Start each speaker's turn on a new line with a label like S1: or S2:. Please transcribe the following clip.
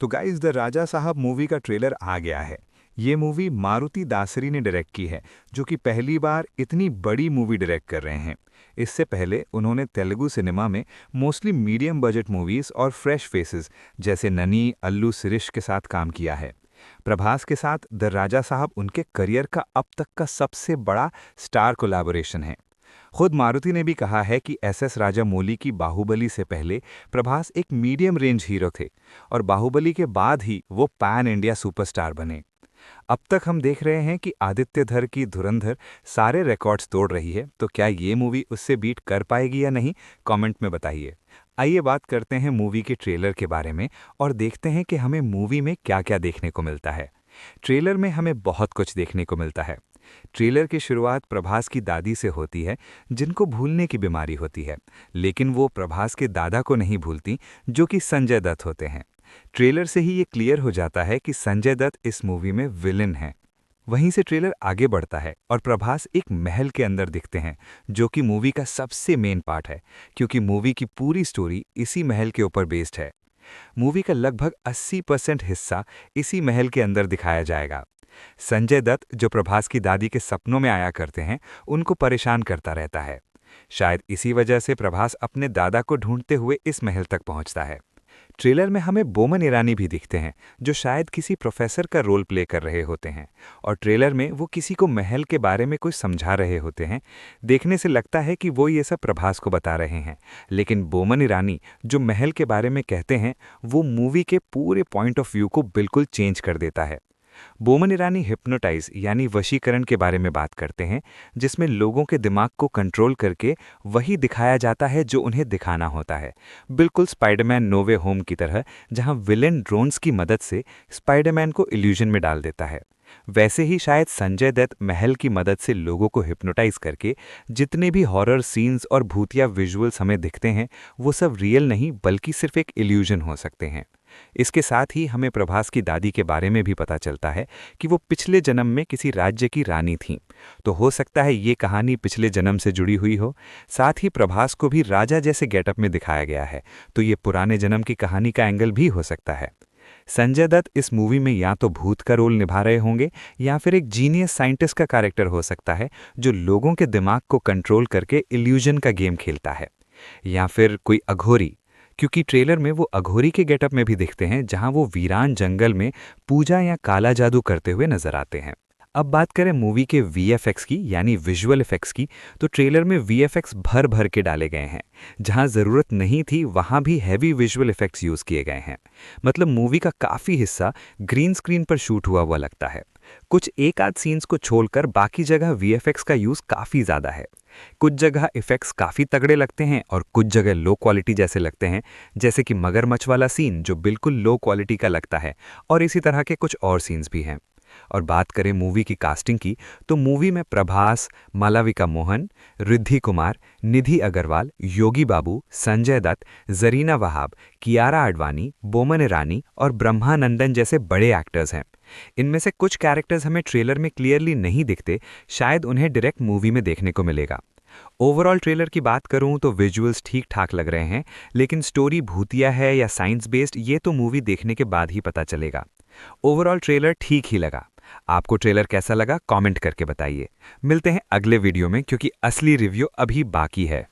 S1: तो guys the राजा साहब movie का ट्रेलर आ गया है। ये मूवी मारुति दासरी ने डायरेक्ट की है, जो कि पहली बार इतनी बड़ी मूवी डायरेक्ट कर रहे हैं। इससे पहले उन्होंने तेलुगु सिनेमा में मोस्टली मीडियम बजट मूवीज और फ्रेश फेसेस जैसे ननी, अल्लू सिरिश के साथ काम किया है। प्रभास के साथ द राजा साहब उनके करियर का अब तक का सबसे बड़ा स्टार कोलैबोरेशन है। खुद मारुति ने भी कहा है कि एसएस राजामौली की बाहुबली से पहले प्रभास एक मीडियम रेंज हीरो थे और बाहुबली के बाद ही वो पैन इंडिया सुपरस्टार बने। अब तक हम देख रहे हैं कि आदित्य धर की धुरंधर सारे रिकॉर्ड्स तोड़ रही है, तो क्या ये मूवी उससे बीट कर पाएगी या नहीं, कमेंट में बताइए। आइए बात करते हैं मूवी के ट्रेलर के बारे में और देखते हैं कि हमें मूवी में क्या-क्या देखने को मिलता है। ट्रेलर में हमें बहुत कुछ देखने को मिलता है। ट्रेलर की शुरुआत प्रभास की दादी से होती है, जिनको भूलने की बीमारी होती है, लेकिन वो प्रभास के दादा को नहीं भूलती, जो कि संजय दत्त होते हैं। ट्रेलर से ही ये क्लियर हो जाता है कि संजय दत्त इस मूवी में विलेन है। वहीं से ट्रेलर आगे बढ़ता है और प्रभास एक महल के अंदर दिखते हैं, जो कि मूवी का सबसे मेन पार्ट है, क्योंकि मूवी की पूरी स्टोरी इसी महल के ऊपर बेस्ड है। मूवी का लगभग 80% हिस्सा इसी महल के अंदर दिखाया जाएगा। संजय दत्त, जो प्रभास की दादी के सपनों में आया करते हैं, उनको परेशान करता रहता है। शायद इसी वजह से प्रभास अपने दादा को ढूंढते हुए इस महल तक पहुंचता है। ट्रेलर में हमें बोमन ईरानी भी दिखते हैं, जो शायद किसी प्रोफेसर का रोल प्ले कर रहे होते हैं और ट्रेलर में वो किसी को महल के बारे में कुछ समझा रहे होते हैं। देखने से लगता है कि वो ये सब प्रभास को बता रहे हैं, लेकिन बोमन ईरानी जो महल के बारे में कहते हैं, वो मूवी के पूरे पॉइंट ऑफ व्यू को बिल्कुल चेंज कर देता है। बोमन ईरानी हिप्नोटाइज यानी वशीकरण के बारे में बात करते हैं, जिसमें लोगों के दिमाग को कंट्रोल करके वही दिखाया जाता है जो उन्हें दिखाना होता है। बिल्कुल स्पाइडरमैन नो वे होम की तरह, जहां विलेन ड्रोन्स की मदद से स्पाइडरमैन को इल्यूजन में डाल देता है। वैसे ही शायद संजय दत्त महल की मदद से लोगों को हिप्नोटाइज करके जितने भी हॉरर सीन्स और भूतिया विजुअल्स हमें दिखते हैं, वो सब रियल नहीं बल्कि सिर्फ एक इल्यूजन हो सकते हैं। इसके साथ ही हमें प्रभास की दादी के बारे में भी पता चलता है कि वो पिछले जन्म में किसी राज्य की रानी थीं, तो हो सकता है ये कहानी पिछले जन्म से जुड़ी हुई हो। साथ ही प्रभास को भी राजा जैसे गेटअप में दिखाया गया है, तो ये पुराने जन्म की कहानी का एंगल भी हो सकता है। संजय दत्त इस मूवी में या तो भूत का रोल निभा रहे होंगे या फिर एक जीनियस साइंटिस्ट का कैरेक्टर हो सकता है, जो लोगों के दिमाग को कंट्रोल करके इल्यूजन का गेम खेलता है, या फिर कोई अघोरी, क्योंकि ट्रेलर में वो अघोरी के गेटअप में भी दिखते हैं, जहां वो वीरान जंगल में पूजा या काला जादू करते हुए नजर आते हैं। अब बात करें मूवी के वीएफएक्स की यानी विजुअल इफेक्ट्स की, तो ट्रेलर में वीएफएक्स भर भर के डाले गए हैं। जहां ज़रूरत नहीं थी वहां भी हैवी विजुअल इफेक्ट्स यूज़ किए गए हैं। मतलब मूवी का काफ़ी हिस्सा ग्रीन स्क्रीन पर शूट हुआ हुआ लगता है। कुछ एक आध सीन्स को छोड़कर बाकी जगह वीएफएक्स का यूज़ काफ़ी ज़्यादा है। कुछ जगह इफेक्ट्स काफ़ी तगड़े लगते हैं और कुछ जगह लो क्वालिटी जैसे लगते हैं, जैसे कि मगरमच्छ वाला सीन जो बिल्कुल लो क्वालिटी का लगता है, और इसी तरह के कुछ और सीन्स भी हैं। और बात करें मूवी की कास्टिंग की, तो मूवी में प्रभास, मालविका मोहन, रिद्धि कुमार, निधि अग्रवाल, योगी बाबू, संजय दत्त, जरीना वहाब, कियारा आडवाणी, बोमन ईरानी और ब्रह्मानंदन जैसे बड़े एक्टर्स हैं। इनमें से कुछ कैरेक्टर्स हमें ट्रेलर में क्लियरली नहीं दिखते, शायद उन्हें डायरेक्ट मूवी में देखने को मिलेगा। ओवरऑल ट्रेलर की बात करूं तो विजुअल्स ठीक ठाक लग रहे हैं, लेकिन स्टोरी भूतिया है या साइंस बेस्ड, ये तो मूवी देखने के बाद ही पता चलेगा। ओवरऑल ट्रेलर ठीक ही लगा। आपको ट्रेलर कैसा लगा कमेंट करके बताइए। मिलते हैं अगले वीडियो में, क्योंकि असली रिव्यू अभी बाकी है।